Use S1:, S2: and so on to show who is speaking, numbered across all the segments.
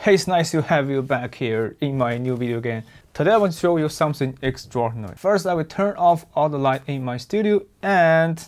S1: Hey, it's nice to have you back here in my new video again. Today I want to show you something extraordinary. First, I will turn off all the light in my studio, and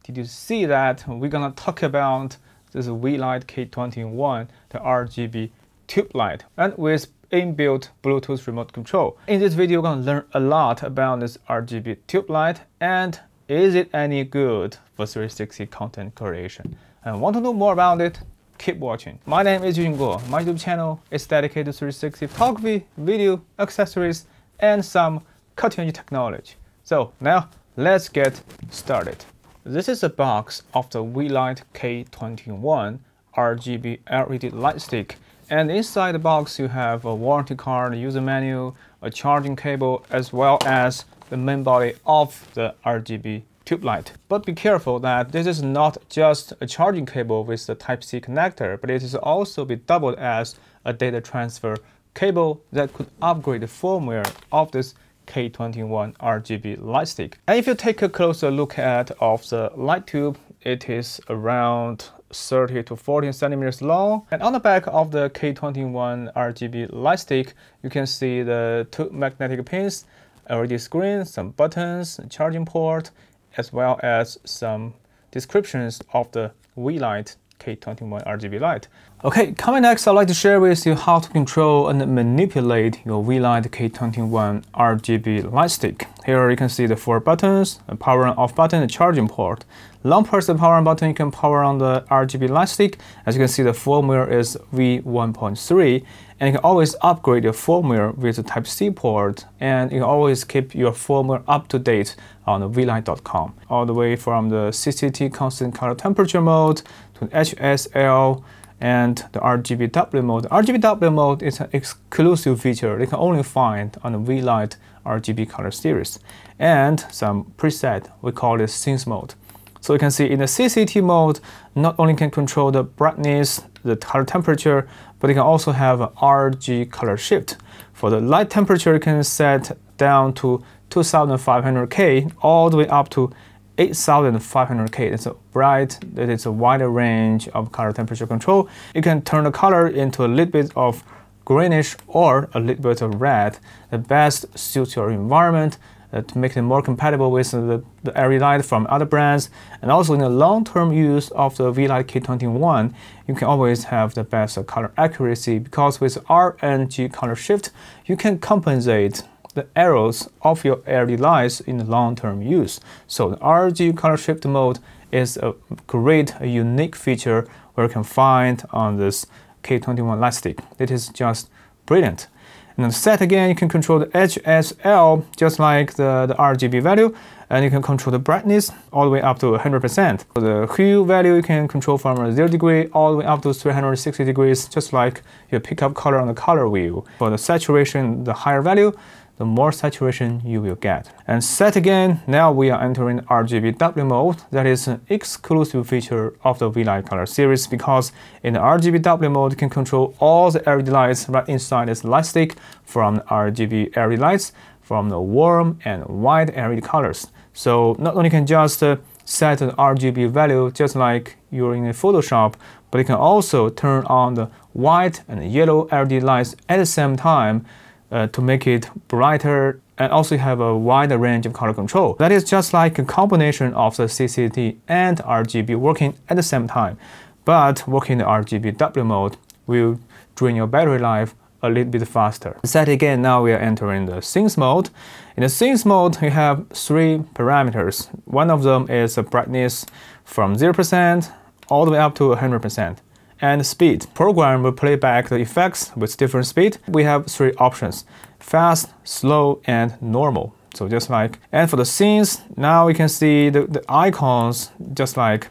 S1: did you see that? We're gonna talk about this WeeyLite K21, the RGB Tube Light, and with inbuilt Bluetooth remote control. In this video, we're gonna learn a lot about this RGB Tube Light and is it any good for 360 content creation? And want to know more about it? Keep watching. My name is Yujin Guo. My YouTube channel is dedicated to 360 photography, video, accessories, and some cutting-edge technology. So now let's get started. This is a box of the WeeyLite K21 RGB LED light stick. And inside the box you have a warranty card, a user manual, a charging cable, as well as the main body of the RGB tube light. But be careful that this is not just a charging cable with the Type-C connector, but it is also be doubled as a data transfer cable that could upgrade the firmware of this K21 RGB light stick. And if you take a closer look at the light tube, it is around 30 to 40 centimeters long. And on the back of the K21 RGB light stick, you can see the two magnetic pins, LED screen, some buttons, a charging port, as well as some descriptions of the WeeyLite K21 RGB light. Okay, coming next, I'd like to share with you how to control and manipulate your WeeyLite K21 RGB light stick. Here you can see the 4 buttons, a power on off button, a charging port. Long press the power on button, you can power on the RGB light stick. As you can see, the firmware is V1.3, and you can always upgrade your firmware with the Type-C port, and you can always keep your firmware up to date on the WeeyLite.com. All the way from the CCT constant color temperature mode to the HSL and the RGBW mode. The RGBW mode is an exclusive feature you can only find on the WeeyLite RGB color series. And some preset, we call it Scenes mode. So you can see in the CCT mode, not only can control the brightness, the color temperature, but you can also have an RG color shift. For the light temperature, you can set down to 2500K all the way up to 8500K. It's a bright, it is a wider range of color temperature control. You can turn the color into a little bit of greenish or a little bit of red. The best suits your environment to make it more compatible with the LED light from other brands. And also in the long-term use of the WeeyLite K21, you can always have the best color accuracy, because with RNG color shift, you can compensate the errors of your LED lights in the long-term use. So the RG color shift mode is a great, unique feature where you can find on this K21 light stick. It is just brilliant. And then set again, you can control the HSL just like the RGB value, and you can control the brightness all the way up to 100%. For the hue value, you can control from 0 degree all the way up to 360 degrees, just like your pickup color on the color wheel. For the saturation, the higher value, the more saturation you will get. And set again, now we are entering RGBW mode. That is an exclusive feature of the WeeyLite color series, because in the RGBW mode, you can control all the LED lights right inside this light stick, from RGB LED lights, from the warm and white LED colors. So not only can just set an RGB value just like you're in a Photoshop, but you can also turn on the white and yellow LED lights at the same time to make it brighter, and also have a wider range of color control. That is just like a combination of the CCT and RGB working at the same time. But working in the RGBW mode will drain your battery life a little bit faster. Set again, now we are entering the Scenes mode. In the Scenes mode, you have 3 parameters. One of them is the brightness from 0% all the way up to 100%. And speed. Program will play back the effects with different speed. We have 3 options: fast, slow, and normal. So just like, and for the scenes, now you can see the icons, just like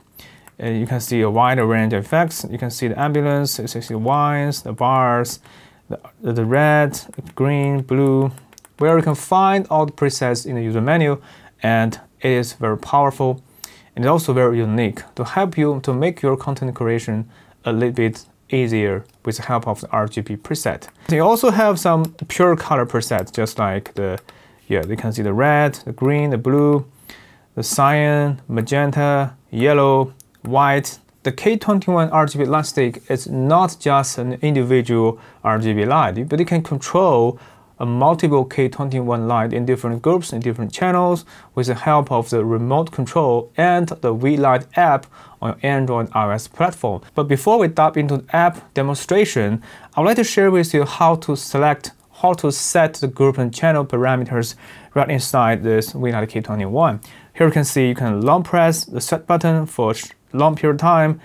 S1: you can see a wider range of effects. You can see the ambulance, you can see the wines, the bars, the red, green, blue, where you can find all the presets in the user menu, and it is very powerful and also very unique to help you to make your content creation a little bit easier with the help of the RGB preset. You also have some pure color presets, just like you can see the red, the green, the blue, the cyan, magenta, yellow, white, the K21 RGB light stick is not just an individual RGB light, but it can control a multiple K21 light in different groups, in different channels, with the help of the remote control and the WeeyLite app on your Android iOS platform. But before we dive into the app demonstration, I would like to share with you how to set the group and channel parameters right inside this WeeyLite K21. Here you can see you can long press the set button for a long period of time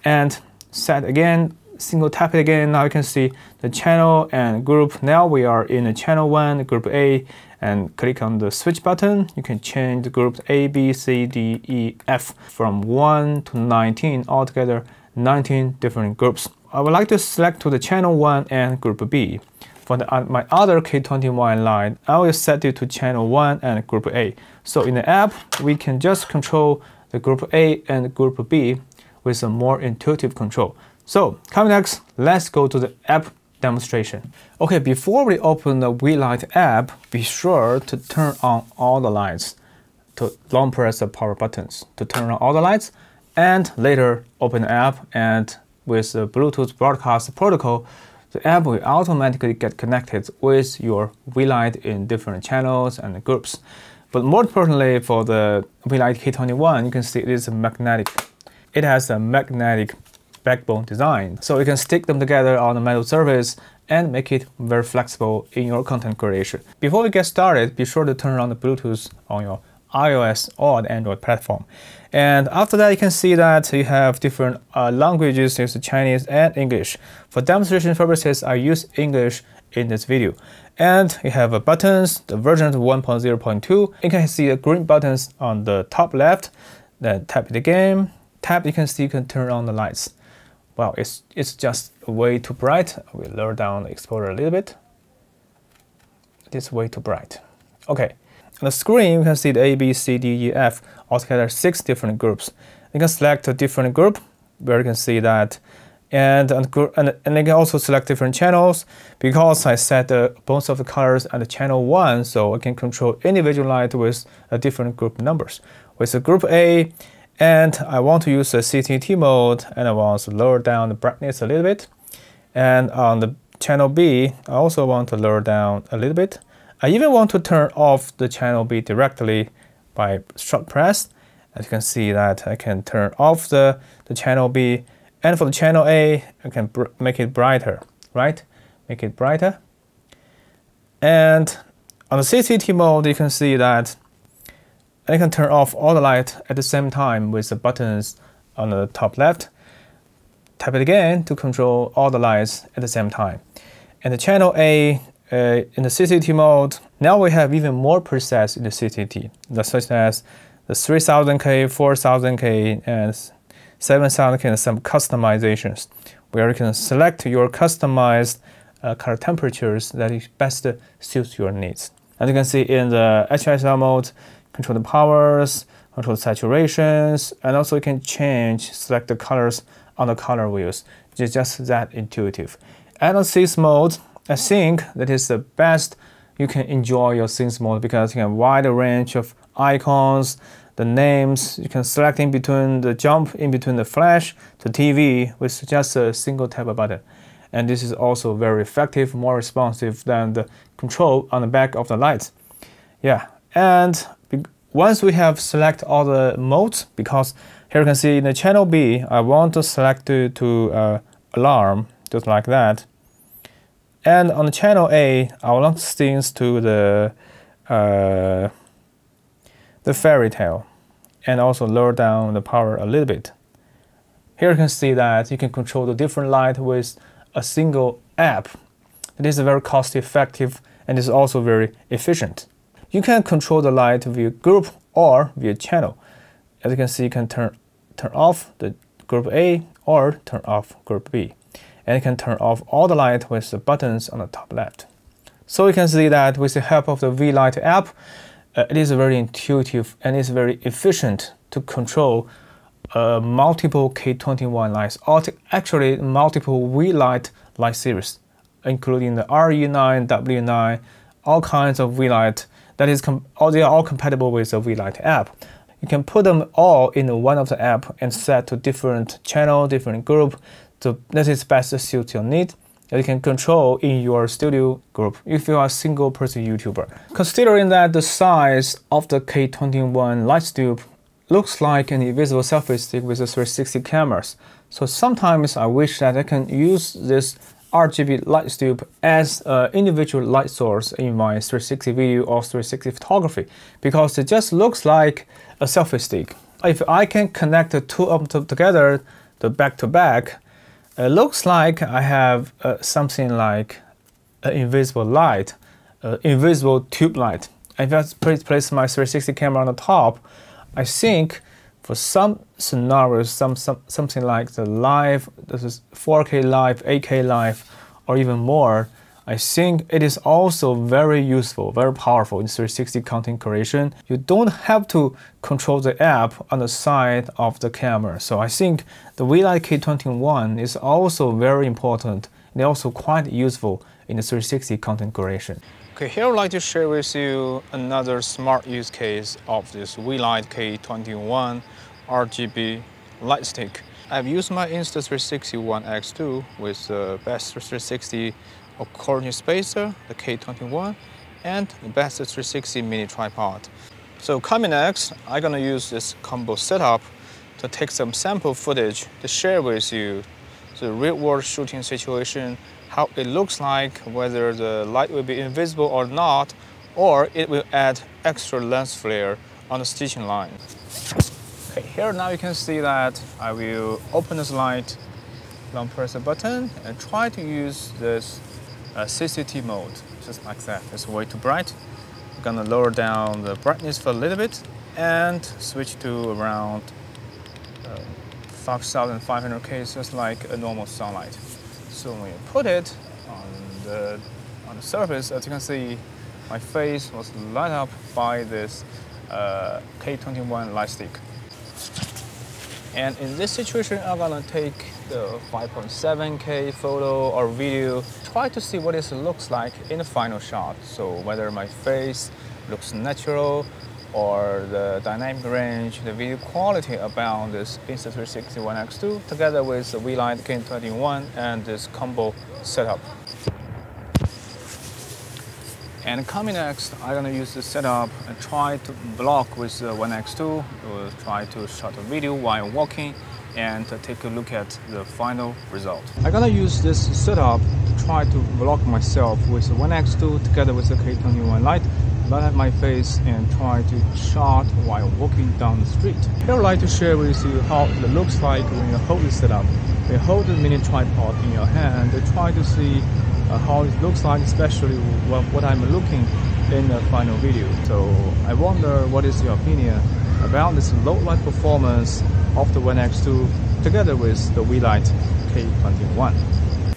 S1: and set again, single tap it again. Now you can see the channel and group. Now we are in a channel 1, group A, and click on the switch button. You can change the groups A, B, C, D, E, F from 1 to 19, altogether 19 different groups. I would like to select to the channel 1 and group B. For my other K21 light, I will set it to channel 1 and group A. So in the app, we can just control the group A and group B with a more intuitive control. So coming next, let's go to the app demonstration. Okay, before we open the WeeyLite app, be sure to turn on all the lights, to long press the power buttons to turn on all the lights, and later open the app, and with the Bluetooth broadcast protocol, the app will automatically get connected with your WeeyLite in different channels and groups. But more importantly, for the WeeyLite K21, you can see it is magnetic. It has a magnetic backbone design, so you can stick them together on a metal surface and make it very flexible in your content creation. Before we get started, be sure to turn on the Bluetooth on your iOS or the Android platform. And after that, you can see that you have different languages, there's Chinese and English. For demonstration purposes, I use English in this video. And you have buttons, the version 1.0.2. You can see the green buttons on the top left. Then tap it again. Tap, you can see you can turn on the lights. Well, it's just way too bright. I will lower down the exposure a little bit. It is way too bright. Okay. On the screen, you can see the A, B, C, D, E, F, altogether 6 different groups. You can select a different group, where you can see that, and you can also select different channels. Because I set both of the colors at the channel 1, so I can control individual light with different group numbers. With the group A, and I want to use the CCT mode, and I want to lower down the brightness a little bit. And on the channel B, I also want to lower down a little bit. I even want to turn off the channel B directly by short press. As you can see that I can turn off the channel B. And for the channel A, I can make it brighter, right? Make it brighter. And on the CCT mode, you can see that I can turn off all the light at the same time with the buttons on the top left. Tap it again to control all the lights at the same time. And the channel A, in the CCT mode, now we have even more presets in the CCT, such as the 3000K, 4000K, and 7000K, and some customizations, where you can select your customized color temperatures that best suits your needs. As you can see in the HSL mode, control the powers, control the saturations, and also you can select the colors on the color wheels. It's just that intuitive. And on Scenes mode, I think that is the best you can enjoy your Scenes mode, because you have a wide range of icons, the names, you can select in between the jump in between the flash to TV with just a single tap button. And this is also very effective, more responsive than the control on the back of the lights. Yeah, and once we have select all the modes, because here you can see in the channel B, I want to select to alarm, just like that. And on the channel A, I want things to the fairy tale, and also lower down the power a little bit. Here you can see that you can control the different light with a single app. It is very cost effective and is also very efficient. You can control the light via group or via channel. As you can see, you can turn off the group A or turn off group B. And you can turn off all the light with the buttons on the top left. So you can see that with the help of the WeeyLite app, it is very intuitive and it's very efficient to control multiple K21 lights, or actually multiple WeeyLite light series, including the RE9, W9, all kinds of WeeyLite. That is, they are all compatible with the WeeyLite app. you can put them all in one of the app and set to different channel, different group. So that is best suit your need. That you can control in your studio group if you are a single person YouTuber. Considering that the size of the K21 light tube looks like an invisible selfie stick with the 360 cameras. So sometimes I wish that I can use this RGB light tube as an individual light source in my 360 video or 360 photography, because it just looks like a selfie stick. If I can connect the two of them together, the back to back, it looks like I have something like an invisible light, invisible tube light. If I place my 360 camera on the top, I think for some scenarios, something like the live, this is 4K live, 8K live, or even more, I think it is also very useful, very powerful in 360 content creation. You don't have to control the app on the side of the camera. So I think the WeeyLite K21 is also very important and also quite useful in the 360 content creation. Okay, here I would like to share with you another smart use case of this WeeyLite K21 RGB light stick. I've used my Insta360 One X2 with the best 360 coordinate spacer, the K21, and the best 360 mini tripod. So coming next, I'm gonna use this combo setup to take some sample footage to share with you the real-world shooting situation, how it looks like, whether the light will be invisible or not, or it will add extra lens flare on the stitching line. Okay, here now you can see that I will open this light, long press the button, and try to use this CCT mode, just like that. It's way too bright. I'm gonna lower down the brightness for a little bit and switch to around 5500K, just like a normal sunlight. So when you put it on the surface, as you can see, my face was lit up by this K21 light stick. And in this situation, I'm gonna take the 5.7K photo or video, try to see what it looks like in the final shot. So whether my face looks natural or the dynamic range, the video quality about this Insta360 One X2 together with the WeeyLite K21 and this combo setup. And coming next, I'm gonna use this setup and try to block with the One X2, try to shot a video while walking and take a look at the final result. I'm gonna use this setup to try to block myself with the One X2 together with the K21 light, light up my face and try to shot while walking down the street. Here I'd like to share with you how it looks like when you hold this setup. You hold the mini tripod in your hand and try to see how it looks like, especially what I'm looking in the final video. So I wonder what is your opinion about this low light performance of the One X2 together with the WeeyLite K21.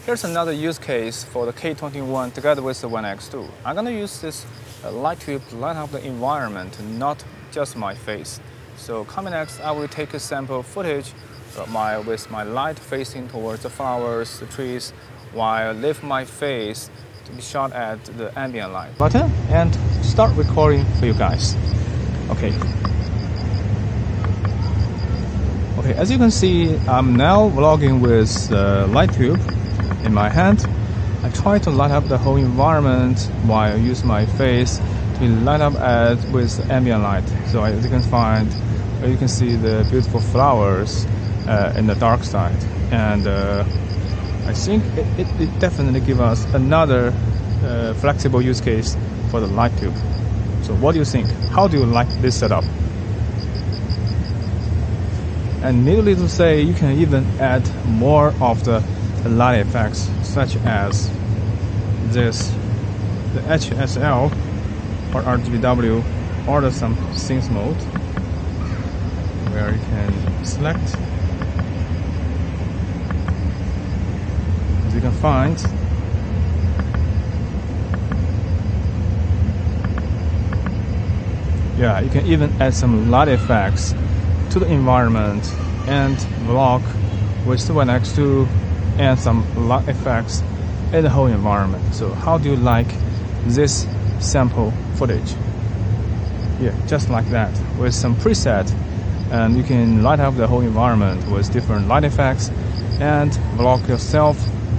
S1: Here's another use case for the K21 together with the One X2. I'm gonna use this light tube to light up the environment, not just my face. So coming next, I will take a sample footage with my light facing towards the flowers, the trees, while lift my face to be shot at the ambient light button and start recording for you guys. Okay, as you can see, I'm now vlogging with the light tube in my hand. I try to light up the whole environment while I use my face to light up with ambient light. So as you can find, you can see the beautiful flowers in the dark side, and I think it definitely gives us another flexible use case for the light tube. So what do you think? How do you like this setup? And needless to say, you can even add more of the light effects, such as this, the HSL or RGBW or the some scenes mode, where you can select. As you can find, yeah, you can even add some light effects to the environment and vlog with the One X2 and some light effects in the whole environment. So how do you like this sample footage? Yeah, just like that, with some preset, and you can light up the whole environment with different light effects and block yourself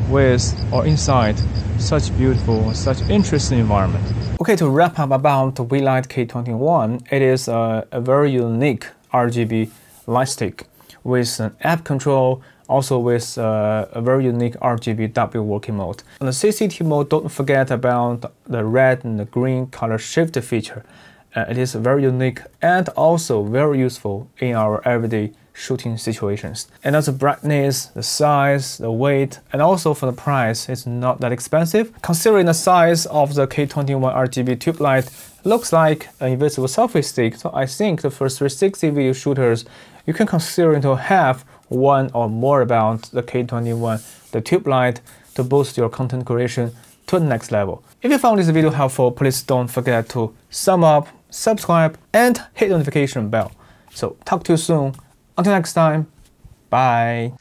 S1: with or inside such beautiful, such interesting environment. Okay, to wrap up about the WeeyLite K21, it is a very unique RGB light stick with an app control, also with a very unique RGBW working mode. On the CCT mode, don't forget about the red and the green color shift feature. It is very unique and also very useful in our everyday shooting situations. And as the brightness, the size, the weight, and also for the price, it's not that expensive. Considering the size of the K21 RGB Tube Light, looks like an invisible selfie stick, so I think the for 360 video shooters, you can consider to have one or more about the K21, the Tube Light, to boost your content creation to the next level. If you found this video helpful, please don't forget to sum up, subscribe, and hit the notification bell. So talk to you soon. Until next time, bye.